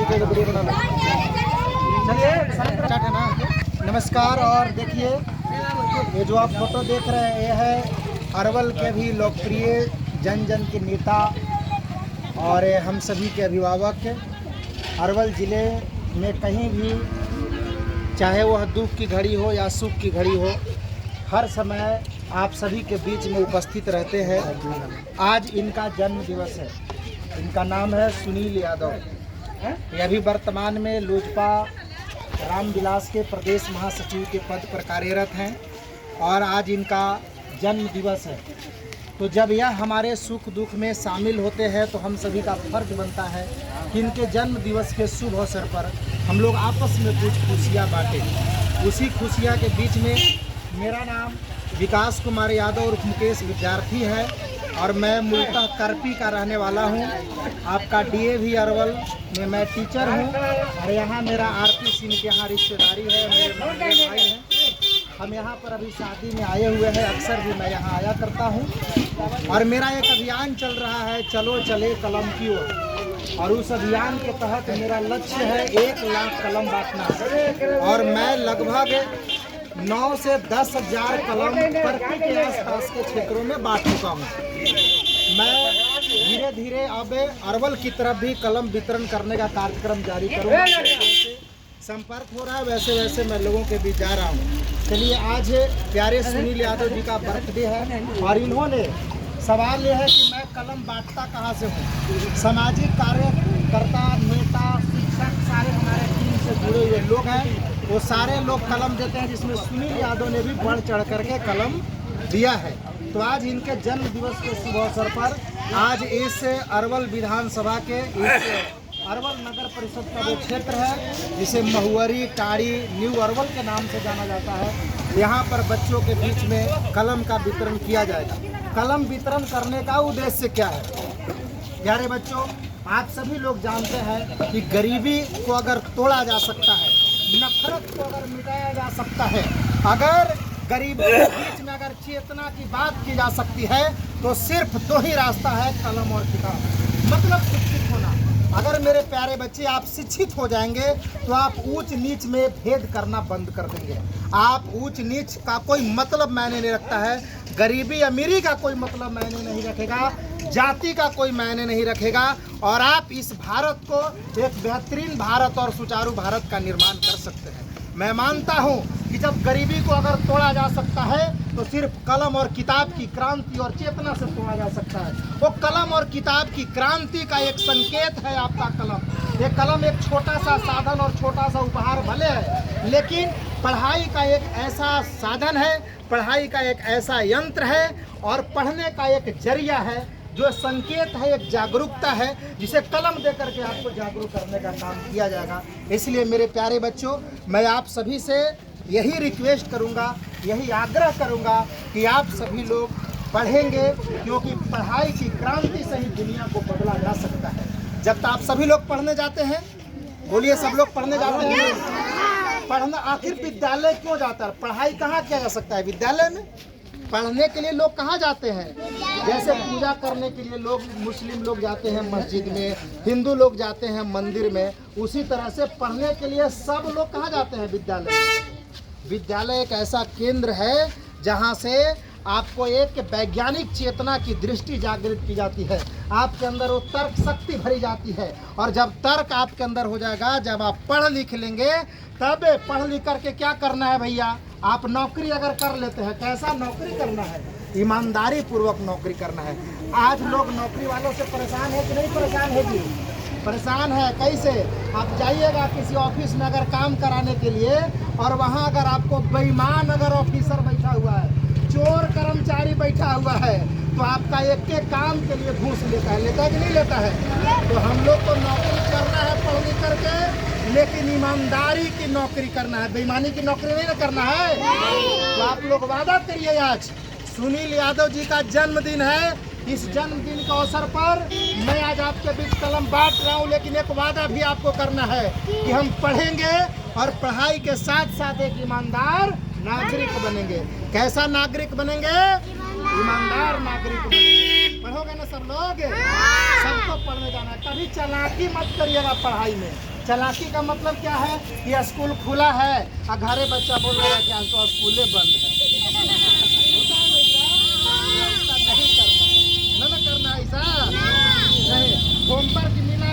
चलिए ना। नमस्कार। और देखिए ये जो आप फोटो देख रहे हैं ये है अरवल के भी लोकप्रिय जन जन के नेता और हम सभी के अभिभावक। अरवल ज़िले में कहीं भी चाहे वह दुख की घड़ी हो या सुख की घड़ी हो, हर समय आप सभी के बीच में उपस्थित रहते हैं। आज इनका जन्म दिवस है। इनका नाम है सुनील यादव। ये अभी वर्तमान में लोजपा रामविलास के प्रदेश महासचिव के पद पर कार्यरत हैं और आज इनका जन्म दिवस है। तो जब यह हमारे सुख दुख में शामिल होते हैं तो हम सभी का फर्ज बनता है कि इनके जन्म दिवस के शुभ अवसर पर हम लोग आपस में कुछ खुशियाँ बांटें। उसी खुशियाँ के बीच में मेरा नाम विकास कुमार यादव और मुकेश विद्यार्थी है और मैं मूलतः करपी का रहने वाला हूं। आपका डीएवी अरवल में मैं टीचर हूं और यहाँ मेरा आरपी सिंह के यहाँ रिश्तेदारी है, मेरे भाई हैं। हम यहाँ पर अभी शादी में आए हुए हैं, अक्सर भी मैं यहाँ आया करता हूँ। और मेरा एक अभियान चल रहा है, चलो चले कलम की ओर, और उस अभियान के तहत मेरा लक्ष्य है 1 लाख कलम बांटना। और मैं लगभग 9 से 10 हज़ार कलम करपी के आसपास के क्षेत्रों में बांट चुका हूँ। मैं धीरे धीरे अब अरवल की तरफ भी कलम वितरण करने का कार्यक्रम जारी करूँगा। जैसे संपर्क हो रहा है वैसे वैसे मैं लोगों के बीच जा रहा हूँ। चलिए, आज प्यारे सुनील यादव जी का बर्थडे है और इन्होंने सवाल यह है कि मैं कलम बांटता कहाँ से हूँ। सामाजिक कार्यकर्ता, नेता, शिक्षक सारे हमारे टीम से जुड़े हुए लोग हैं, वो सारे लोग कलम देते हैं, जिसमें सुनील यादव ने भी बढ़ चढ़ करके कलम दिया है। तो आज इनके जन्म दिवस के शुभ अवसर पर आज इस अरवल विधानसभा के इस अरवल नगर परिषद का जो क्षेत्र है जिसे महुअरी, टाड़ी, न्यू अरवल के नाम से जाना जाता है, यहाँ पर बच्चों के बीच में कलम का वितरण किया जाएगा। कलम वितरण करने का उद्देश्य क्या है? प्यारे बच्चों, आप सभी लोग जानते हैं कि गरीबी को अगर तोड़ा जा सकता है, नफरत को अगर मिटाया जा सकता है, अगर गरीबों के बीच में अगर चेतना की बात की जा सकती है तो सिर्फ 2 ही रास्ता है, कलम और किताब। मतलब शिक्षित होना। अगर मेरे प्यारे बच्चे आप शिक्षित हो जाएंगे तो आप ऊंच नीच में भेद करना बंद कर देंगे। आप ऊंच नीच का कोई मतलब मायने नहीं रखता है, गरीबी अमीरी का कोई मतलब मायने नहीं रखेगा, जाति का कोई मायने नहीं रखेगा, और आप इस भारत को एक बेहतरीन भारत और सुचारू भारत का निर्माण कर सकते हैं। मैं मानता हूं कि जब गरीबी को अगर तोड़ा जा सकता है तो सिर्फ कलम और किताब की क्रांति और चेतना से तोड़ा जा सकता है। वो कलम और किताब की क्रांति का एक संकेत है आपका कलम। ये कलम एक छोटा सा साधन और छोटा सा उपहार भले है, लेकिन पढ़ाई का एक ऐसा साधन है, पढ़ाई का एक ऐसा यंत्र है और पढ़ने का एक जरिया है, जो संकेत है, एक जागरूकता है, जिसे कलम दे करके आपको जागरूक करने का काम किया जाएगा। इसलिए मेरे प्यारे बच्चों, मैं आप सभी से यही रिक्वेस्ट करूंगा, यही आग्रह करूंगा कि आप सभी लोग पढ़ेंगे, क्योंकि पढ़ाई की क्रांति से ही दुनिया को बदला जा सकता है। जब तक आप सभी लोग पढ़ने जाते हैं, बोलिए सब लोग पढ़ने जाते हैं। पढ़ना आखिर विद्यालय क्यों जाता है? पढ़ाई कहाँ किया जा सकता है? विद्यालय में। पढ़ने के लिए लोग कहाँ जाते हैं? जैसे पूजा करने के लिए लोग, मुस्लिम लोग जाते हैं मस्जिद में, हिंदू लोग जाते हैं मंदिर में, उसी तरह से पढ़ने के लिए सब लोग कहाँ जाते हैं? विद्यालय में। विद्यालय एक ऐसा केंद्र है जहाँ से आपको एक वैज्ञानिक चेतना की दृष्टि जागृत की जाती है, आपके अंदर वो तर्क शक्ति भरी जाती है, और जब तर्क आपके अंदर हो जाएगा, जब आप पढ़ लिख लेंगे, तब पढ़ लिख करके क्या करना है भैया? आप नौकरी अगर कर लेते हैं, कैसा नौकरी करना है? ईमानदारी पूर्वक नौकरी करना है। आज लोग नौकरी वालों से परेशान है कि नहीं परेशान है जी? परेशान है। कैसे? आप जाइएगा किसी ऑफिस में अगर काम कराने के लिए, और वहाँ अगर आपको बेईमान अगर ऑफिसर बैठा हुआ है, चोर कर्मचारी बैठा हुआ है, तो आपका एक के काम के लिए घूस लेता है कि नहीं लेता है? तो हम लोग को नौकरी करना है पढ़ लिख करके, लेकिन ईमानदारी की नौकरी करना है, बेईमानी की नौकरी नहीं करना है। तो आप लोग वादा करिए। आज सुनील यादव जी का जन्मदिन है, इस जन्मदिन के अवसर पर मैं आज आपके बीच कलम बांट रहा हूँ, लेकिन एक वादा भी आपको करना है कि हम पढ़ेंगे और पढ़ाई के साथ साथ एक ईमानदार नागरिक बनेंगे। कैसा नागरिक बनेंगे? ईमानदार नागरिक बनेंगे। पढ़ोगे ना सब लोग? सबको पढ़ने जाना है। कभी चालाकी मत करिएगा पढ़ाई में। चालाकी का मतलब क्या है कि स्कूल खुला है और घरे बच्चा बोल रहा है कि आज तो स्कूले बंद है। नहीं करना ऐसा नहीं। होमवर्क मिला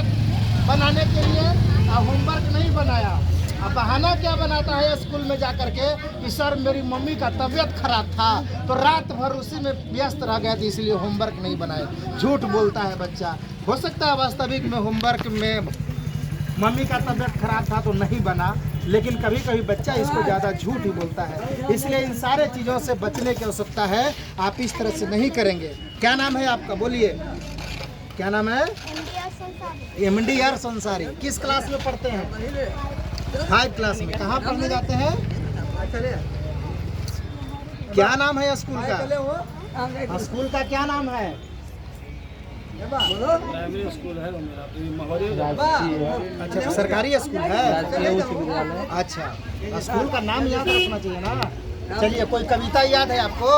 बनाने के लिए और होमवर्क नहीं बनाया। अब बहाना क्या बनाता है स्कूल में जाकर के कि सर मेरी मम्मी का तबीयत खराब था तो रात भर उसी में व्यस्त रह गया था इसलिए होमवर्क नहीं बनाए। झूठ बोलता है बच्चा। हो सकता है वास्तविक में होमवर्क में मम्मी का तबीयत खराब था तो नहीं बना, लेकिन कभी कभी बच्चा इसको ज़्यादा झूठ ही बोलता है। इसलिए इन सारे चीज़ों से बचने की आवश्यकता है। आप इस तरह से नहीं करेंगे। क्या नाम है आपका, बोलिए क्या नाम है? MDR संसारी। किस क्लास में पढ़ते हैं? 5 क्लास में। कहाँ पढ़ने जाते हैं? क्या नाम है स्कूल का? स्कूल का क्या नाम है? प्राइमरी स्कूल है मेरा। अच्छा, सरकारी स्कूल है। अच्छा, स्कूल का नाम याद रखना चाहिए ना। चलिए, कोई कविता याद है आपको?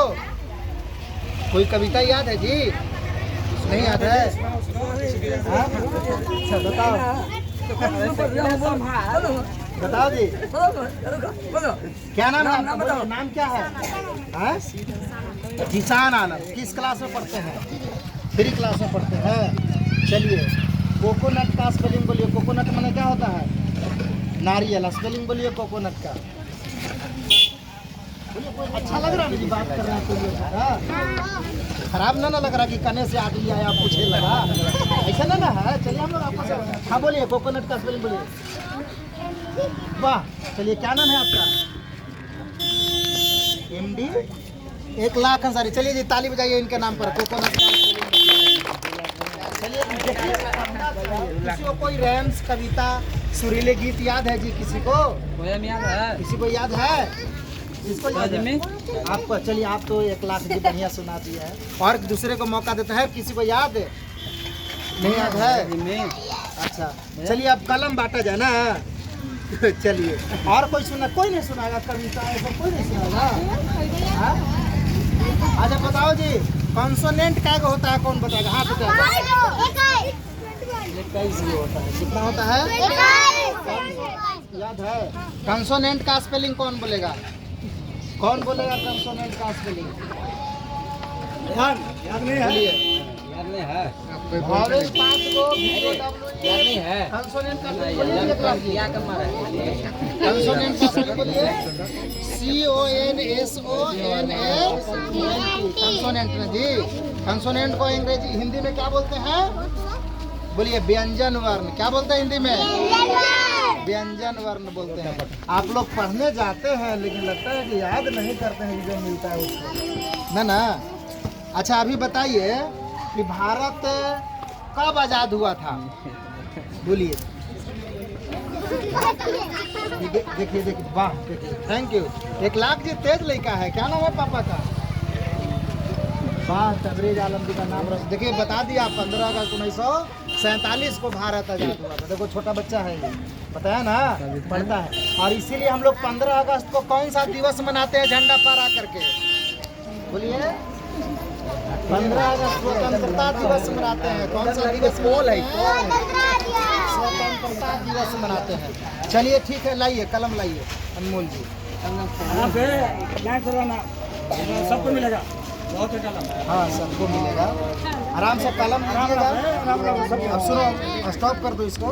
कोई कविता याद है जी? नहीं याद है? हाँ? अच्छा, बताओ बताओ जी। क्या नाम है आपका? नाम क्या है? हाँ? जिसान आलम। किस क्लास में पढ़ते हैं? 3 क्लास में पढ़ते हैं। चलिए, कोकोनट का स्पेलिंग बोलिए। कोकोनट माने क्या होता है? नारियल। स्पेलिंग बोलिए कोकोनट का। अच्छा लग रहा है मेरी बात कर रहे हैं तो ये खराब ना लग रहा कि कने से आगे आया पूछे लगा, ऐसा ना है। चलिए हम लोग आपको। हाँ बोलिए, कोकोनट का स्पेलिंग बोलिए। वाह, चलिए क्या नाम है आपका? MD 1 लाख अंसारी। चलिए जी, ताली बजाइए इनके नाम पर। कोकोनट का चलिए देखिए, किसी को कोई रैम्स कविता सुरीले गीत याद है जी? किसी को याद है? किसी को याद है? इसको याद है? आपको? चलिए, आप तो 1 लाख जी बढ़िया सुना दिया है। और दूसरे को मौका देता है। किसी को याद है? नहीं याद है? अच्छा, चलिए अब कलम बांटा जाए ना। चलिए, और कोई सुना? कोई नहीं सुनाएगा कविता? ऐसा कोई नहीं सुनाएगा? अच्छा बताओ जी, कॉन्सोनेंट क्या होता है? कौन बताएगा? हाँ बताएगा। 21 होता है। कितना होता है? याद है? कॉन्सोनेंट का स्पेलिंग कौन बोलेगा? कौन बोलेगा कॉन्सोनेंट का स्पेलिंग? याद नहीं है? नहीं है। वॉवेल 5 को नहीं है। कंसोनेंट का बोलिए। क्या कमा रहा है? कंसोनेंट का स्पेलिंग बोलिए। CONSONANT। कंसोनेंट में जी, कंसोनेंट को अंग्रेजी हिंदी में क्या बोलते हैं? बोलिए व्यंजन वर्ण। क्या बोलते हैं हिंदी में? व्यंजन वर्ण बोलते हैं। आप लोग पढ़ने जाते हैं लेकिन लगता है कि याद नहीं करते हैं जो मिलता है उसको, ना। अच्छा, अभी बताइए कि भारत कब आजाद हुआ था? बोलिए। देखिए देखिए, वाह, देखिए, थैंक यू। 1 लाख जी तेज लड़का है। क्या नाम है पापा का? वाह, तबरेज आलम जी का नाम रख। देखिए, बता दिया 15 अगस्त 1947 को भारत आजाद हुआ था। देखो, छोटा बच्चा है ये, बताया ना, पढ़ता है। और इसीलिए हम लोग 15 अगस्त को कौन सा दिवस मनाते हैं? झंडा फहरा करके। बोलिए। 15 अगस्त स्वतंत्रता दिवस मनाते हैं। कौन सा दिवस? स्वतंत्रता दिवस मनाते हैं। चलिए ठीक है, लाइए कलम, लाइए अनमोल जी। सबको मिलेगा। हाँ, सबको मिलेगा। आराम से कलम लीजिएगा। अब सुनो, स्टॉप कर दो इसको।